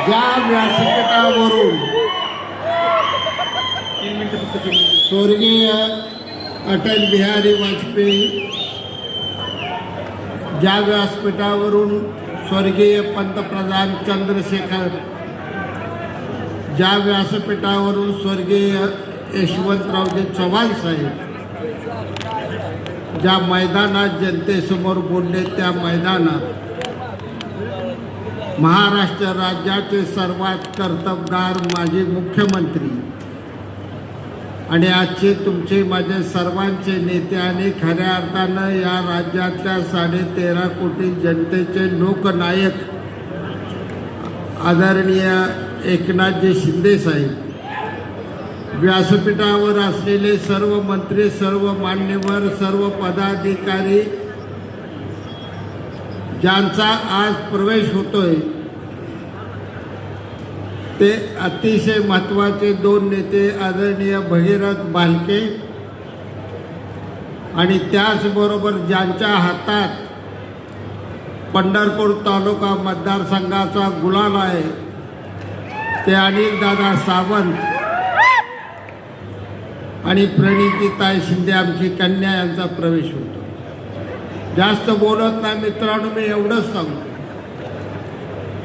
ज्या व्यासपीठावरून स्वर्गीय अटल बिहारी वाजपेयी, ज्या व्यासपीठावरून स्वर्गीय पंतप्रधान चंद्रशेखर, ज्या व्यासपीठावरून स्वर्गीय यशवंतरावजी चव्हाण साहेब ज्या मैदानात जनतेसमोर बोलले, त्या मैदानात महाराष्ट्र राज्याचे सर्वात कर्तबगार माजी मुख्यमंत्री आणि आजचे तुमचे माझे सर्वांचे नेते आणि खऱ्या अर्थानं या राज्यातल्या 13.5 कोटी जनतेचे लोकनायक आदरणीय एकनाथजी शिंदे साहेब, व्यासपीठावर असलेले सर्व मंत्री, सर्व मान्यवर, सर्व पदाधिकारी ज्यांचा आज प्रवेश होतोय, ते अतिशय महत्त्वाचे 2 नेते आदरणीय भगीरथ भालके आणि त्याचबरोबर ज्यांच्या हातात पंढरपूर तालुका मतदारसंघाचा गुलाल आहे, ते अनिलदादा सावंत आणि प्रणितीताई शिंदे आमची कन्या यांचा प्रवेश होतो. जास्त बोलत नाही मित्रांनो, मी एवढंच सांगतो.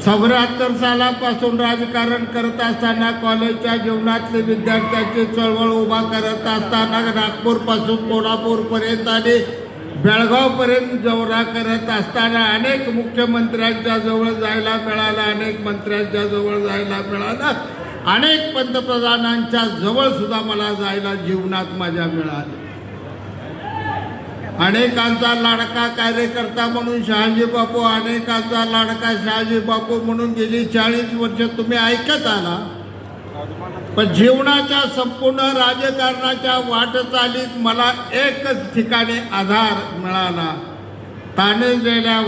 74 सालापासून राजकारण करत असताना, कॉलेजच्या जीवनातले विद्यार्थ्यांची चळवळ उभा करत असताना, नागपूरपासून कोल्हापूरपर्यंत आणि बेळगावपर्यंत दौरा करत असताना अनेक मुख्यमंत्र्यांच्या जवळ जायला मिळालं, अनेक मंत्र्यांच्या जवळ जायला मिळालं, अनेक पंतप्रधानांच्या जवळ सुद्धा मला जायला जीवनात माझ्या मिळालं. अनेकांचा लाडका कार्यकर्ता म्हणून शहाजी बापू, अनेकांचा लाडका शहाजी बापू म्हणून गेली 40 वर्ष तुम्ही ऐकत आला. पण जीवनाच्या संपूर्ण राजकारणाच्या वाटचालीत मला एकच ठिकाणी आधार मिळाला. ताणलेल्या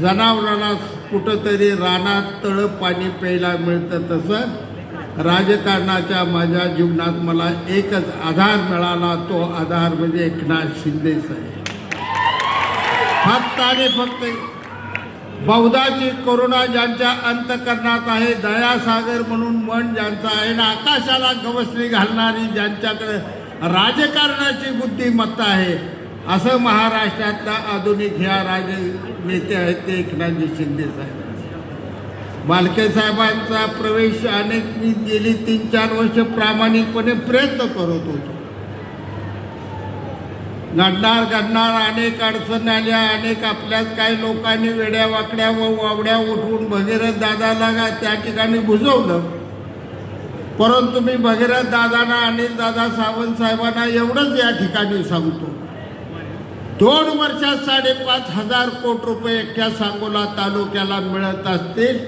जनावराला कुठंतरी रानात तळ पाणी प्यायला मिळतं, तसं राजकारणाच्या माझ्या जीवनात मला एकच आधार मिळाला. तो आधार म्हणजे एकनाथ शिंदे साहेब. फक्त आणि फक्त बहुधाची करुणा ज्यांच्या अंतःकरणात आहे, दयासागर म्हणून मन ज्यांचं आहे ना, आकाशाला गवसणी घालणारी ज्यांच्याकडे राजकारणाची बुद्धिमत्ता आहे, असं महाराष्ट्रातला आधुनिक ह्या राजनेते आहेत ते एकनाथजी शिंदे साहेब. भालके साहेबांचा प्रवेश अनेक मी गेली 3-4 वर्ष प्रामाणिकपणे प्रयत्न करत होतो. घडणार अनेक अडचणी आल्या, अनेक आपल्यात काही लोकांनी वेड्या वाकड्या व वावड्या उठवून भगीरथ दादाला त्या ठिकाणी बुजवलं. परंतु मी भगीरथ दादांना, अनिलदादा सावंत साहेबांना एवढंच या ठिकाणी सांगतो, 2 वर्षात 5,500 कोटी रुपये एकट्या सांगोला तालुक्याला मिळत असतील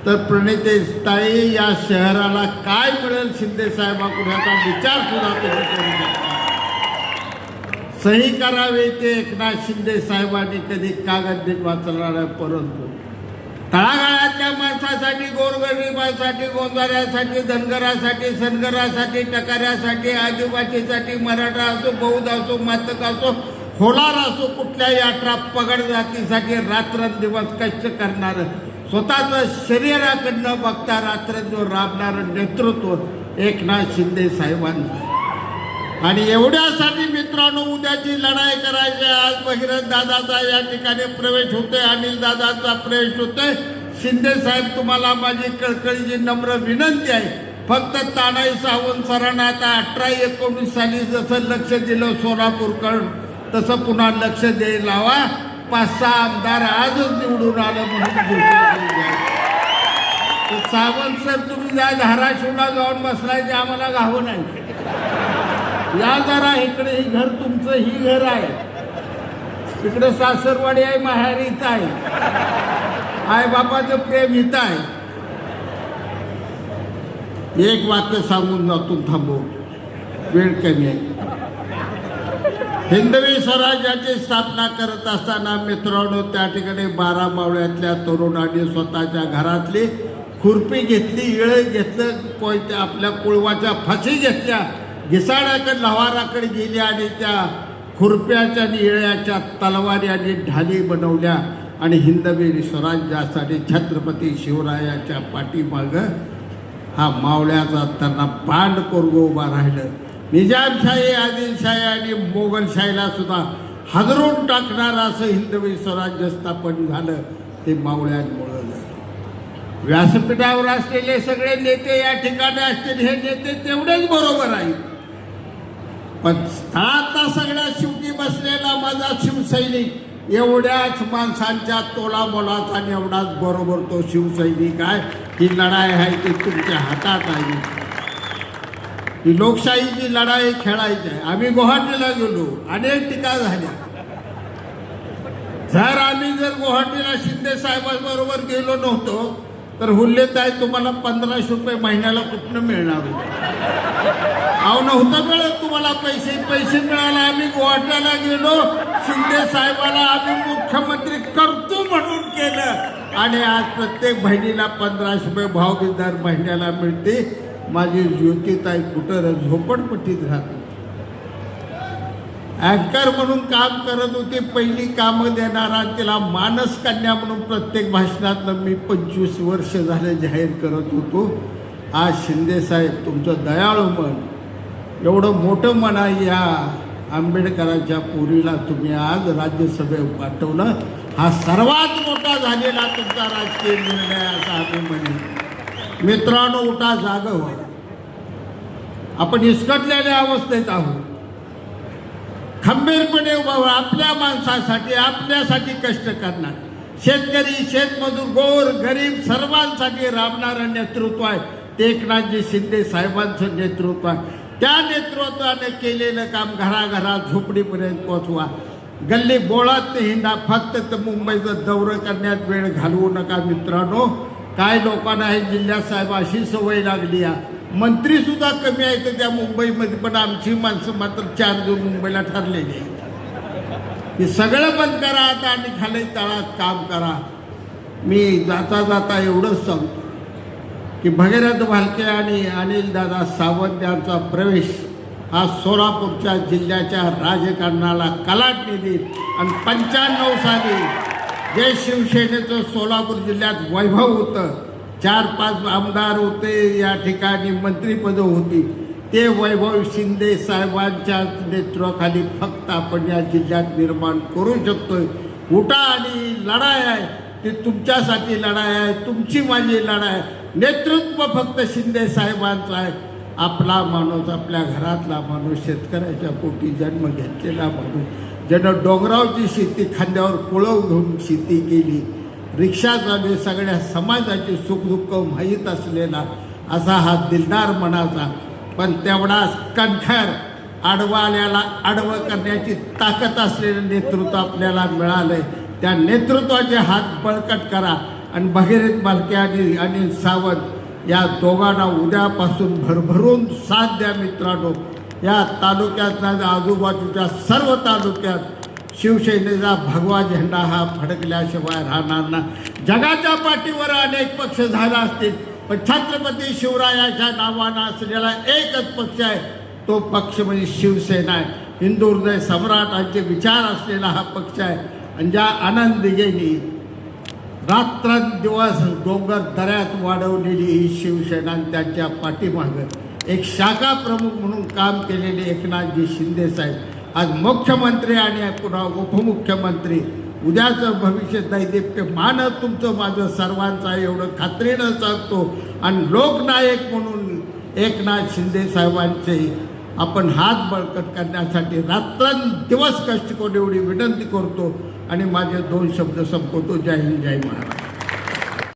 तर प्रणितीताई या शहराला काय मिळेल शिंदे साहेबांकडून याचा विचार सुद्धा तुम्ही करू शकता. सही करावे ते एकनाथ शिंदे साहेबांनी कधी कागद वाचणार आहे, परंतु तळागाळातल्या माणसासाठी, गोरगरिबासाठी, गोंजाऱ्यासाठी, धनगरासाठी, सनगरासाठी, टकाऱ्यासाठी, आदिवासीसाठी, मराठा असो, बौद्ध असो, मातक असो, होलार असो, कुठल्याही 18 पगड जातीसाठी रात्रंदिवस कष्ट करणारं, स्वतःचं शरीराकडनं बघता रात्रंदिवस राबणारं नेतृत्व एकनाथ शिंदे साहेबांचं. आणि एवढ्यासाठी मित्रांनो उद्याची लढाई करायची. आज भगीरथ दादाचा या ठिकाणी प्रवेश होतोय, अनिल दादाचा प्रवेश होतोय. शिंदे साहेब, तुम्हाला माझी कळकळीची नम्र विनंती आहे, फक्त तानाजी सावंत सरांना आता 18-19 साली जसं लक्ष दिलं सोलापूरकडं, तसं पुन्हा लक्ष द्यायला लावा. 5-6 आमदार आजच निवडून आलं म्हणून सावंत सर, तुम्ही जा धाराशिवला जाऊन बसलाय, ते आम्हाला घावं नाही. या जरा इकडे, ही घर तुमचं, ही घर आहे, इकडे सासरवाडी आहे, माहेर इथं आहे, आई बापाचं प्रेम इथं आहे. एक वाक्य सांगून जातून थांबवतो, वेळ कमी आहे. हिंदवी स्वराज्याची स्थापना करत असताना मित्रांनो त्या ठिकाणी 12 मावळ्यातल्या तरुणांनी स्वतःच्या घरातली खुरपी घेतली, इळे घेतलं, कोयत्या आपल्या कुळवाच्या फाशी घेतल्या, घिसाळ्याकडे लवाराकडे गेली आणि त्या खुरप्याच्या आणि इळ्याच्या तलवारी आणि ढाली बनवल्या आणि हिंदवी स्वराज्यासाठी छत्रपती शिवरायाच्या पाठीमागं हा मावळ्याचा त्यांना बांड कोरगो उभा राहिलं. निजामशाही, आदिलशाही आणि मोगलशाहीला सुद्धा हादरून टाकणार असं हिंदवी स्वराज्य स्थापन झालं ते मावळ्यांमुळं झालं. व्यासपीठावर असलेले सगळे नेते या ठिकाणी असतील, हे नेते तेवढेच बरोबर आहेत, पण स्थळातला सगळ्यात शेवटी बसलेला माझा शिवसैनिक एवढ्याच माणसांच्या तोलामोलात आणि एवढाच बरोबर तो शिवसैनिक आहे. ही लढाई आहे ती तुमच्या हातात आहे. ही लोकशाहीची लढाई खेळायची आहे. आम्ही गुवाहाटीला गेलो, अनेक टीका झाल्या. जर आम्ही गुवाहाटीला शिंदे साहेबांबरोबर गेलो नव्हतो तर हुल्लेताई तुम्हाला 1500 रुपये महिन्याला कुठनं मिळणार होते? अहो नव्हतं मिळत तुम्हाला पैसे मिळाले. आम्ही गुवाहाटीला गेलो, शिंदे साहेबाला आम्ही मुख्यमंत्री करतो म्हणून केलं आणि आज प्रत्येक बहिणीला 1500 रुपये भावबीज दर महिन्याला मिळते. माझी ज्योतिताई कुठं झोपडपट्टीत राहते, अँकर म्हणून काम करत होते. पहिली कामं देणारा, तिला मानस कन्या म्हणून प्रत्येक भाषणातनं मी 25 वर्ष झाले जाहीर करत होतो. आज शिंदेसाहेब तुमचं दयाळू मन, एवढं मोठं मन आहे, या आंबेडकरांच्या पोरीला तुम्ही आज राज्यसभेत पाठवलं. हा सर्वात मोठा झालेला तुमचा राजकीय निर्णय असा आम्ही म्हणेन. मित्रांनो, उठा, जागा व्हा. आपण इसकटलेल्या अवस्थेत आहोत. खंबीरपणे आपल्या माणसासाठी, आपल्यासाठी कष्ट करणार शेतकरी, शेतमजूर, गोर गरीब सर्वांसाठी राबणारं नेतृत्व आहे ते एकनाथजी शिंदे साहेबांचं नेतृत्व आहे. त्या नेतृत्वाने केलेलं काम घराघरात झोपडीपर्यंत पोचवा. गल्ली बोळात हिंडा, फक्त मुंबईचं दौरं करण्यात वेळ घालवू नका. मित्रांनो, काय लोकांना हे जिल्ह्यात साहेब अशी सवय लागली आहे, मंत्री सुद्धा कमी आहेत त्या मुंबईमध्ये, पण आमची माणसं मात्र 4 दिवस मुंबईला ठरलेली आहे. हे सगळं बंद करा आता आणि खाली तळात काम करा. मी जाता जाता एवढंच सांगतो की भगीरथ भालके आणि अनिलदादा सावंत यांचा प्रवेश हा सोलापूरच्या जिल्ह्याच्या राजकारणाला कलाटणी देईल. आणि 95 साली जे शिवसेनेचं सोलापूर जिल्ह्यात वैभव होतं, 4-5 आमदार होते, या ठिकाणी मंत्रिपदं होती, ते वैभव शिंदे साहेबांच्या नेतृत्वाखाली फक्त आपण या जिल्ह्यात निर्माण करू शकतोय. उठा आणि लढाई आहे ती तुमच्यासाठी लढाई आहे, तुमची माझी लढाई आहे. नेतृत्व फक्त शिंदे साहेबांचं आहे. आपला माणूस, आपल्या घरातला माणूस, शेतकऱ्याच्या पोटी जन्म घेतलेला माणूस, ज्यानं डोंगरावची शेती खांद्यावर कुळव घेऊन शेती केली, रिक्षा चालू, सगळ्या समाजाची सुखदुःख माहीत असलेला असा हा दिलदार मनाचा, पण तेवढाच कणखर, आडवाल्याला आडवं करण्याची ताकद असलेलं नेतृत्व आपल्याला मिळालंय. त्या नेतृत्वाचे हात बळकट करा आणि भगीरथ भालके आणि अनिल सावंत या दोघांना उद्यापासून भरभरून साथ द्या. मित्रांनो, या तालुक्यात आजूबाजूच्या सर्व तालुक्यात शिवसेनेचा भगवा झेंडा हा फडकल्याशिवाय राहणार ना. जगाच्या पाठीवर अनेक पक्ष झाला असतील, पण छत्रपती शिवरायाच्या नावानं असलेला एकच पक्ष आहे, तो पक्ष म्हणजे शिवसेना आहे. हिंदू हृदय सम्राटांचे विचार असलेला हा पक्ष आहे. आणि ज्या आनंद दिघेंनी रात्रंदिवस डोंगर दऱ्यात वाढवलेली ही शिवसेना, त्यांच्या पाठीमागं एक शाखा प्रमुख म्हणून काम केलेले एकनाथजी शिंदे साहेब आज मुख्यमंत्री आणि पुन्हा उपमुख्यमंत्री, उद्याचं भविष्य दैदिप्यमान तुमचं माझं सर्वांचं एवढं खात्रीनं सांगतो. आणि लोकनायक म्हणून एकनाथ शिंदे साहेबांचे आपण हात बळकट करण्यासाठी रात्रंदिवस कष्ट करून एवढी विनंती करतो आणि माझे 2 शब्द संपवतो. जय हिंद, जय महाराष्ट्र.